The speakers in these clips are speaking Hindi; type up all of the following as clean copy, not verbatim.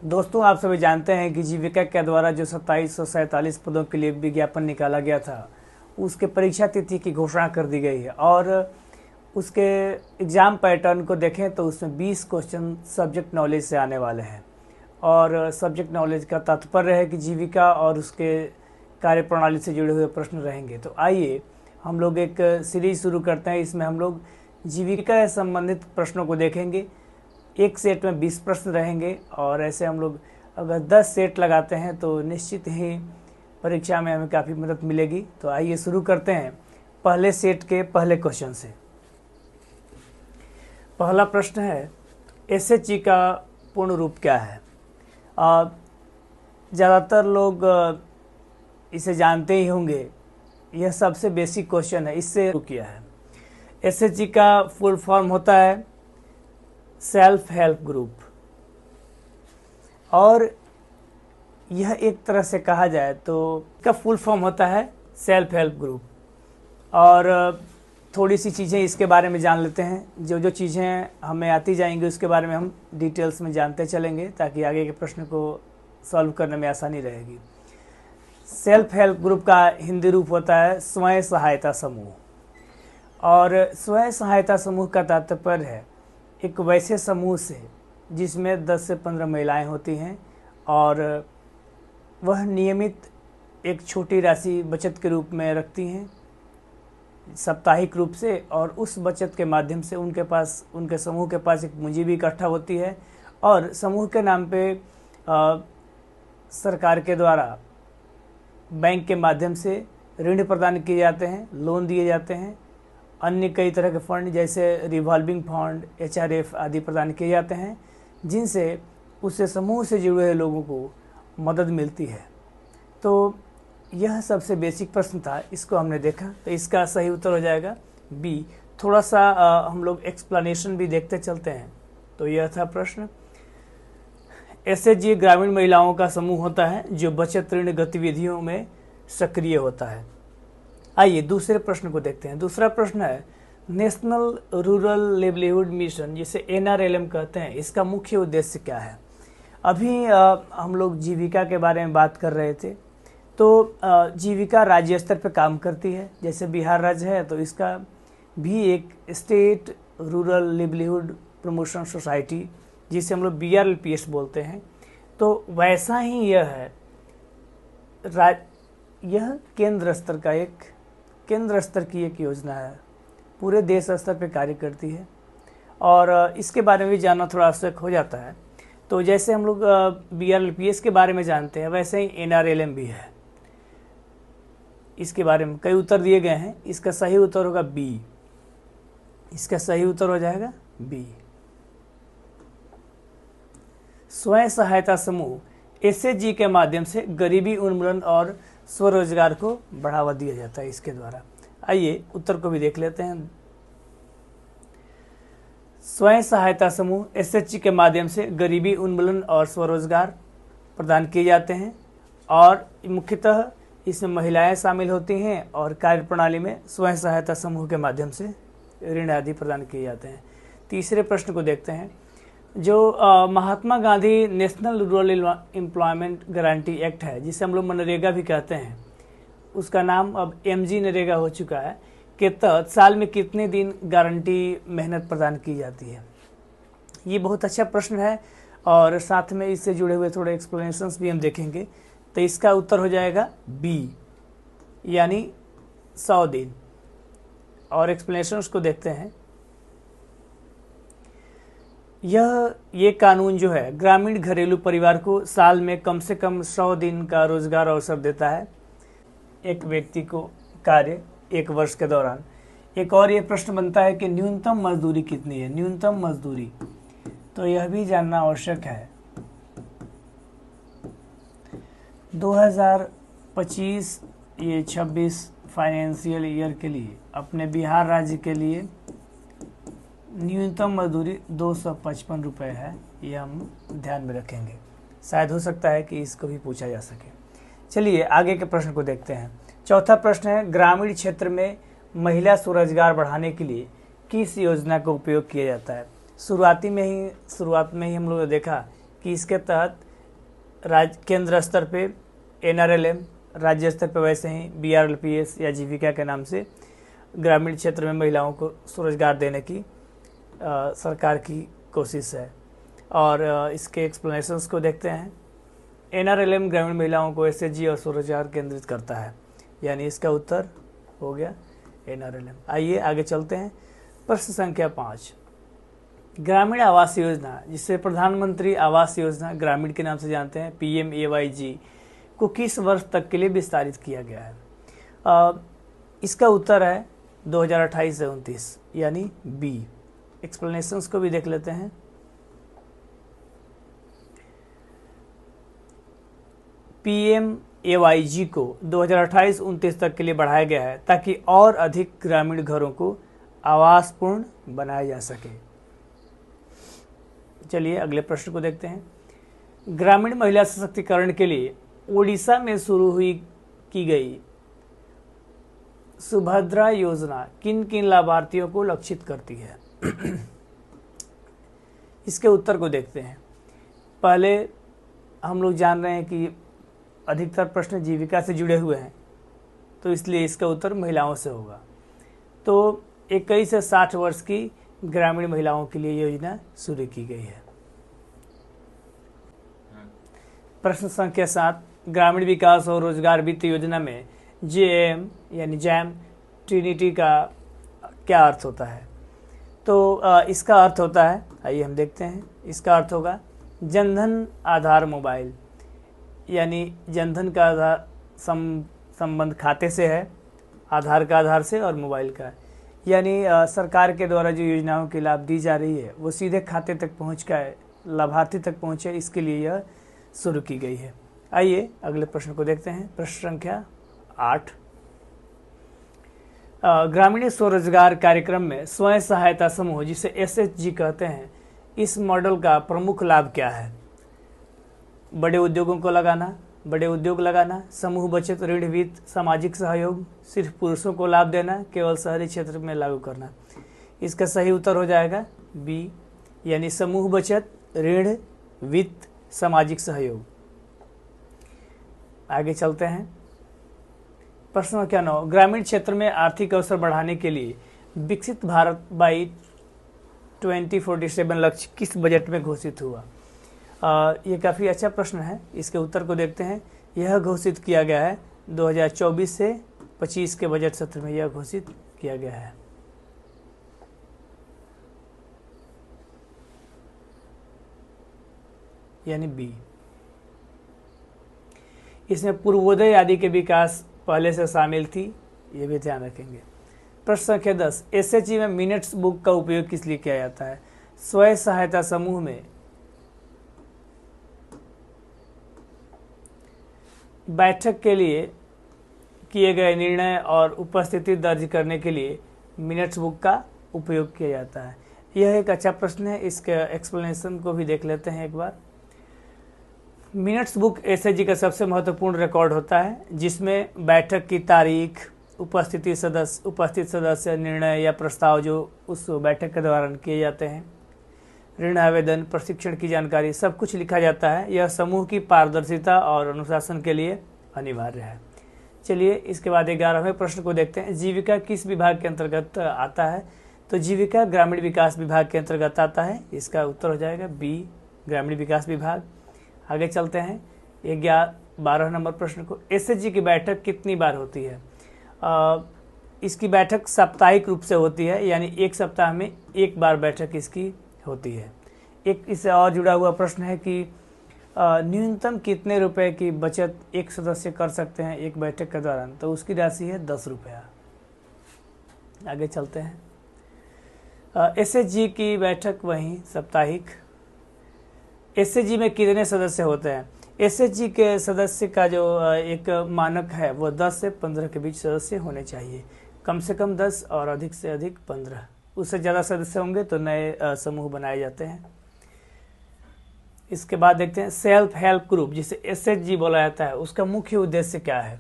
दोस्तों, आप सभी जानते हैं कि जीविका के द्वारा जो 2747 पदों के लिए विज्ञापन निकाला गया था, उसके परीक्षा तिथि की घोषणा कर दी गई है। और उसके एग्ज़ाम पैटर्न को देखें तो उसमें 20 क्वेश्चन सब्जेक्ट नॉलेज से आने वाले हैं। और सब्जेक्ट नॉलेज का तात्पर्य है कि जीविका और उसके कार्यप्रणाली से जुड़े हुए प्रश्न रहेंगे। तो आइए हम लोग एक सीरीज शुरू करते हैं। इसमें हम लोग जीविका से संबंधित प्रश्नों को देखेंगे। एक सेट में 20 प्रश्न रहेंगे और ऐसे हम लोग अगर 10 सेट लगाते हैं तो निश्चित ही परीक्षा में हमें काफ़ी मदद मिलेगी। तो आइए शुरू करते हैं पहले सेट के पहले क्वेश्चन से। पहला प्रश्न है, एसएचजी का पूर्ण रूप क्या है? ज़्यादातर लोग इसे जानते ही होंगे। यह सबसे बेसिक क्वेश्चन है, इससे शुरू किया है। एसएचजी का फुल फॉर्म होता है सेल्फ हेल्प ग्रुप, और यह एक तरह से कहा जाए तो इसका फुल फॉर्म होता है सेल्फ हेल्प ग्रुप। और थोड़ी सी चीज़ें इसके बारे में जान लेते हैं। जो जो चीज़ें हमें आती जाएंगी उसके बारे में हम डिटेल्स में जानते चलेंगे, ताकि आगे के प्रश्न को सॉल्व करने में आसानी रहेगी। सेल्फ हेल्प ग्रुप का हिंदी रूप होता है स्वयं सहायता समूह। और स्वयं सहायता समूह का तात्पर्य है एक वैसे समूह से जिसमें 10 से 15 महिलाएं होती हैं, और वह नियमित एक छोटी राशि बचत के रूप में रखती हैं साप्ताहिक रूप से, और उस बचत के माध्यम से उनके समूह के पास एक पूंजी भी इकट्ठा होती है। और समूह के नाम पे सरकार के द्वारा बैंक के माध्यम से ऋण प्रदान किए जाते हैं, लोन दिए जाते हैं। अन्य कई तरह के फंड जैसे रिवॉल्विंग फंड, एचआरएफ आदि प्रदान किए जाते हैं, जिनसे उससे समूह से जुड़े हुए लोगों को मदद मिलती है। तो यह सबसे बेसिक प्रश्न था, इसको हमने देखा। तो इसका सही उत्तर हो जाएगा बी। थोड़ा सा हम लोग एक्सप्लेनेशन भी देखते चलते हैं। तो यह था प्रश्न। एसएचजी ग्रामीण महिलाओं का समूह होता है जो बचत ऋण गतिविधियों में सक्रिय होता है। आइए दूसरे प्रश्न को देखते हैं। दूसरा प्रश्न है, नेशनल रूरल लाइवलीहुड मिशन, जिसे एनआरएलएम कहते हैं, इसका मुख्य उद्देश्य क्या है? अभी हम लोग जीविका के बारे में बात कर रहे थे। तो जीविका राज्य स्तर पर काम करती है। जैसे बिहार राज्य है तो इसका भी एक state rural livelihood promotion society, जिसे हम लोग BRLPS बोलते हैं, तो वैसा ही यह है। यह केंद्र स्तर की एक योजना है, पूरे देश स्तर पर कार्य करती है, और इसके बारे में भी जानना थोड़ा आवश्यक हो जाता है। तो जैसे हम लोग BRLPS के बारे में जानते हैं, वैसे ही NRLM भी है। इसके बारे में कई उत्तर दिए गए हैं। इसका सही उत्तर होगा बी। इसका सही उत्तर हो जाएगा बी। स्वयं सहायता समूह एसएचजी के माध्यम से गरीबी उन्मूलन और स्वरोजगार को बढ़ावा दिया जाता है इसके द्वारा। आइए उत्तर को भी देख लेते हैं। स्वयं सहायता समूह एसएचजी के माध्यम से गरीबी उन्मूलन और स्वरोजगार प्रदान किए जाते हैं, और मुख्यतः इसमें महिलाएं शामिल होती हैं, और कार्यप्रणाली में स्वयं सहायता समूह के माध्यम से ऋण आदि प्रदान किए जाते हैं। तीसरे प्रश्न को देखते हैं। जो Mahatma Gandhi national rural employment guarantee act है, जिसे हम लोग मनरेगा भी कहते हैं, उसका नाम अब MG नरेगा हो चुका है, के तहत साल में कितने दिन गारंटी मेहनत प्रदान की जाती है? ये बहुत अच्छा प्रश्न है, और साथ में इससे जुड़े हुए थोड़े एक्सप्लेनेशंस भी हम देखेंगे। तो इसका उत्तर हो जाएगा बी, यानी 100 दिन। और एक्सप्लेनेशंस को देखते हैं। ये कानून जो है ग्रामीण घरेलू परिवार को साल में कम से कम 100 दिन का रोजगार अवसर देता है एक व्यक्ति को कार्य 1 वर्ष के दौरान। एक और ये प्रश्न बनता है कि न्यूनतम मजदूरी कितनी है? न्यूनतम मजदूरी, तो यह भी जानना आवश्यक है। 2025 ये 26 फाइनेंशियल ईयर के लिए अपने बिहार राज्य के लिए न्यूनतम मजदूरी 255 रुपये है। ये हम ध्यान में रखेंगे। शायद हो सकता है कि इसको भी पूछा जा सके। चलिए आगे के प्रश्न को देखते हैं। चौथा प्रश्न है, ग्रामीण क्षेत्र में महिला स्वरोजगार बढ़ाने के लिए किस योजना का उपयोग किया जाता है? शुरुआत में ही हम लोगों ने देखा कि इसके तहत केंद्र स्तर पे NRLM, राज्य स्तर पे वैसे ही BRLPS या जीविका के नाम से ग्रामीण क्षेत्र में महिलाओं को स्वरोजगार देने की सरकार की कोशिश है। और इसके एक्सप्लेनेशंस को देखते हैं। NRLM ग्रामीण महिलाओं को SHG और स्वरोजगार केंद्रित करता है, यानी इसका उत्तर हो गया NRLM। आइए आगे चलते हैं। प्रश्न संख्या 5, ग्रामीण आवास योजना, जिसे प्रधानमंत्री आवास योजना ग्रामीण के नाम से जानते हैं, PMAYG, को किस वर्ष तक के लिए विस्तारित किया गया है? इसका उत्तर है 2028 से 29, यानी बी। एक्सप्लेनेशंस को भी देख लेते हैं। PMAYG को 2028-29 तक के लिए बढ़ाया गया है ताकि और अधिक ग्रामीण घरों को आवासपूर्ण बनाया जा सके। चलिए अगले प्रश्न को देखते हैं। ग्रामीण महिला सशक्तिकरण के लिए ओडिशा में शुरू की गई सुभद्रा योजना किन किन लाभार्थियों को लक्षित करती है? इसके उत्तर को देखते हैं। पहले हम लोग जान रहे हैं कि अधिकतर प्रश्न जीविका से जुड़े हुए हैं, तो इसलिए इसका उत्तर महिलाओं से होगा। तो 21 से 60 वर्ष की ग्रामीण महिलाओं के लिए योजना शुरू की गई है। प्रश्न संख्या 7, ग्रामीण विकास और रोजगार वित्त योजना में JAM यानी जैम ट्रिनिटी का क्या अर्थ होता है? तो इसका अर्थ होता है, आइए हम देखते हैं। इसका अर्थ होगा जनधन आधार मोबाइल, यानी जनधन का आधार संबंध खाते से है, आधार का आधार से और मोबाइल का, यानी सरकार के द्वारा जो योजनाओं की लाभ दी जा रही है वो सीधे खाते तक पहुँच कर लाभार्थी तक पहुँचे, इसके लिए यह शुरू की गई है। आइए अगले प्रश्न को देखते हैं। प्रश्न संख्या 8, ग्रामीण स्वरोजगार कार्यक्रम में स्वयं सहायता समूह, जिसे SHG कहते हैं, इस मॉडल का प्रमुख लाभ क्या है? बड़े उद्योगों को लगाना, बड़े उद्योग लगाना, समूह बचत, ऋण वित्त, सामाजिक सहयोग, सिर्फ पुरुषों को लाभ देना, केवल शहरी क्षेत्र में लागू करना। इसका सही उत्तर हो जाएगा बी, यानी समूह बचत, ऋण वित्त, सामाजिक सहयोग। आगे चलते हैं। प्रश्न संख्या 9, ग्रामीण क्षेत्र में आर्थिक अवसर बढ़ाने के लिए विकसित भारत बाई 2047 लक्ष्य किस बजट में घोषित हुआ? ये काफ़ी अच्छा प्रश्न है। इसके उत्तर को देखते हैं। यह घोषित किया गया है 2024 से 25 के बजट सत्र में, यह घोषित किया गया है। यानी बी। इसमें पूर्वोदय आदि के विकास पहले से शामिल थी, ये भी ध्यान रखेंगे। प्रश्न संख्या 10, SHG में मिनट्स बुक का उपयोग किस लिए किया जाता है? स्वयं सहायता समूह में बैठक के लिए किए गए निर्णय और उपस्थिति दर्ज करने के लिए मिनट्स बुक का उपयोग किया जाता है। यह एक अच्छा प्रश्न है, इसके एक्सप्लेनेशन को भी देख लेते हैं एक बार। मिनट्स बुक SHG का सबसे महत्वपूर्ण रिकॉर्ड होता है, जिसमें बैठक की तारीख, उपस्थित सदस्य, निर्णय या प्रस्ताव जो उस बैठक के दौरान किए जाते हैं, ऋण आवेदन, प्रशिक्षण की जानकारी, सब कुछ लिखा जाता है। यह समूह की पारदर्शिता और अनुशासन के लिए अनिवार्य है। चलिए इसके बाद 11वें प्रश्न को देखते हैं। जीविका किस विभाग के अंतर्गत आता है? तो जीविका ग्रामीण विकास विभाग के अंतर्गत आता है। इसका उत्तर हो जाएगा बी, ग्रामीण विकास विभाग। आगे चलते हैं 12 नंबर प्रश्न को। SHG की बैठक कितनी बार होती है? इसकी बैठक साप्ताहिक रूप से होती है, यानी एक सप्ताह में एक बार बैठक इसकी होती है। एक इससे और जुड़ा हुआ प्रश्न है कि न्यूनतम कितने रुपए की बचत एक सदस्य कर सकते हैं एक बैठक के दौरान? तो उसकी राशि है 10 रुपया। आगे चलते हैं। SHG की बैठक वहीं साप्ताहिक। SHG में कितने सदस्य होते हैं? SHG के सदस्य का जो एक मानक है वो 10 से 15 के बीच सदस्य होने चाहिए। कम से कम 10 और अधिक से अधिक 15। उससे ज़्यादा सदस्य होंगे तो नए समूह बनाए जाते हैं। इसके बाद देखते हैं सेल्फ हेल्प ग्रुप, जिसे SHG बोला जाता है, उसका मुख्य उद्देश्य क्या है?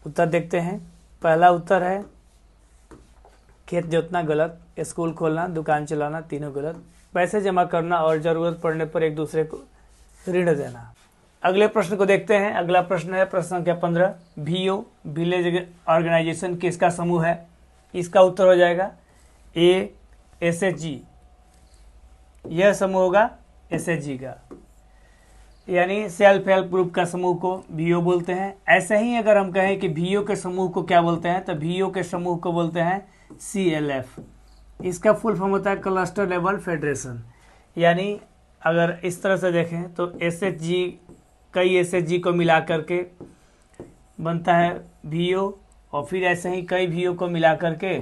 उत्तर देखते हैं। पहला उत्तर है खेत जोतना गलत, स्कूल खोलना, दुकान चलाना, तीनों गलत, पैसे जमा करना और ज़रूरत पड़ने पर एक दूसरे को ऋण देना। अगले प्रश्न को देखते हैं। अगला प्रश्न है प्रश्न संख्या 15। VO विलेज ऑर्गेनाइजेशन किसका समूह है? इसका उत्तर हो जाएगा A SHG। यह समूह होगा SHG का, यानी सेल्फ हेल्प ग्रुप का समूह को VO बोलते हैं। ऐसे ही अगर हम कहें कि VO के समूह को क्या बोलते हैं, तो VO के समूह को बोलते हैं CLF। इसका फुल फॉर्म होता है क्लस्टर लेवल फेडरेशन। यानी अगर इस तरह से देखें तो SHG कई SHG को मिला करके बनता है VO, और फिर ऐसे ही कई VO को मिला करके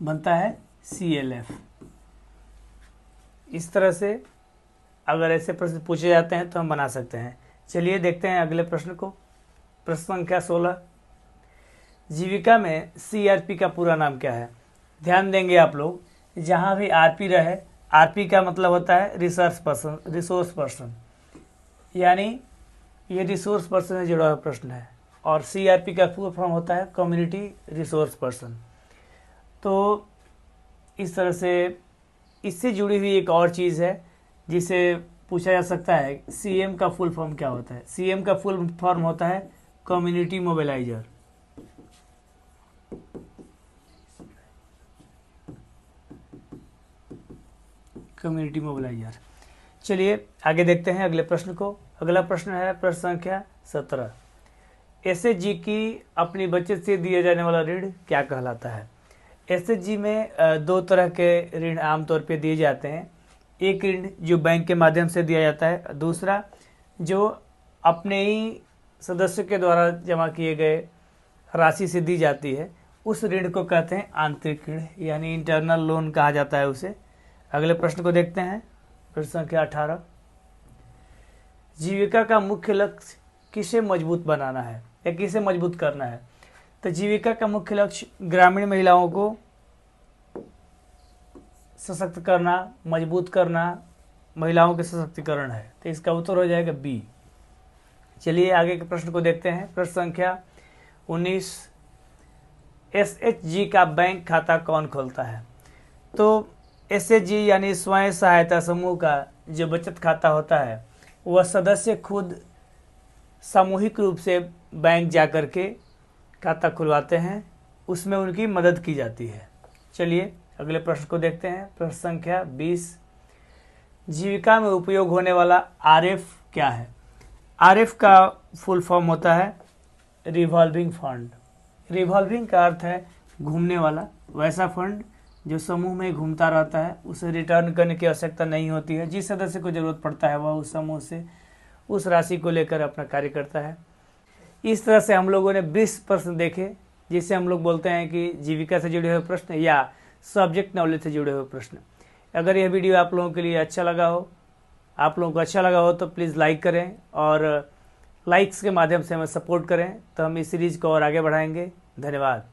बनता है CLF। इस तरह से अगर ऐसे प्रश्न पूछे जाते हैं तो हम बना सकते हैं। चलिए देखते हैं अगले प्रश्न को। प्रश्न संख्या 16। जीविका में CRP का पूरा नाम क्या है? ध्यान देंगे आप लोग, जहाँ भी RP रहे, RP का मतलब होता है रिसोर्स पर्सन, यानी ये रिसोर्स पर्सन से जुड़ा हुआ प्रश्न है। और CRP का फुल फॉर्म होता है कम्युनिटी रिसोर्स पर्सन। तो इस तरह से इससे जुड़ी हुई एक और चीज़ है जिसे पूछा जा सकता है, CM का फुल फॉर्म क्या होता है? CM का फुल फॉर्म होता है कम्युनिटी मोबिलाइजर। Community mobiliser. चलिए आगे देखते हैं अगले प्रश्न को। अगला प्रश्न है प्रश्न संख्या 17। SHG की अपनी बचत से दिया जाने वाला ऋण क्या कहलाता है? SHG में दो तरह के ऋण आमतौर पे दिए जाते हैं। एक ऋण जो बैंक के माध्यम से दिया जाता है, दूसरा जो अपने ही सदस्यों के द्वारा जमा किए गए राशि से दी जाती है, उस ऋण को कहते हैं आंतरिक ऋण, यानी इंटरनल लोन कहा जाता है उसे। अगले प्रश्न को देखते हैं। प्रश्न संख्या 18। जीविका का मुख्य लक्ष्य किसे मजबूत बनाना है या किसे मजबूत करना है? तो जीविका का मुख्य लक्ष्य ग्रामीण महिलाओं को सशक्त करना, मजबूत करना, महिलाओं के सशक्तिकरण है। तो इसका उत्तर हो जाएगा B। चलिए आगे के प्रश्न को देखते हैं। प्रश्न संख्या 19। SHG का बैंक खाता कौन खोलता है? तो SHG यानी स्वयं सहायता समूह का जो बचत खाता होता है, वह सदस्य खुद सामूहिक रूप से बैंक जाकर के खाता खुलवाते हैं, उसमें उनकी मदद की जाती है। चलिए अगले प्रश्न को देखते हैं। प्रश्न संख्या 20। जीविका में उपयोग होने वाला RF क्या है? RF का फुल फॉर्म होता है रिवॉल्विंग फंड। रिवॉल्विंग का अर्थ है घूमने वाला, वैसा फंड जो समूह में घूमता रहता है, उसे रिटर्न करने की आवश्यकता नहीं होती है। जिस सदस्य को जरूरत पड़ता है वह उस समूह से उस राशि को लेकर अपना कार्य करता है। इस तरह से हम लोगों ने 20 प्रश्न देखे, जिसे हम लोग बोलते हैं कि जीविका से जुड़े हुए प्रश्न या सब्जेक्ट नॉलेज से जुड़े हुए प्रश्न। अगर यह वीडियो आप लोगों के लिए अच्छा लगा हो, आप लोगों को अच्छा लगा हो तो प्लीज़ लाइक करें, और लाइक्स के माध्यम से हमें सपोर्ट करें, तो हम इस सीरीज़ को और आगे बढ़ाएंगे। धन्यवाद।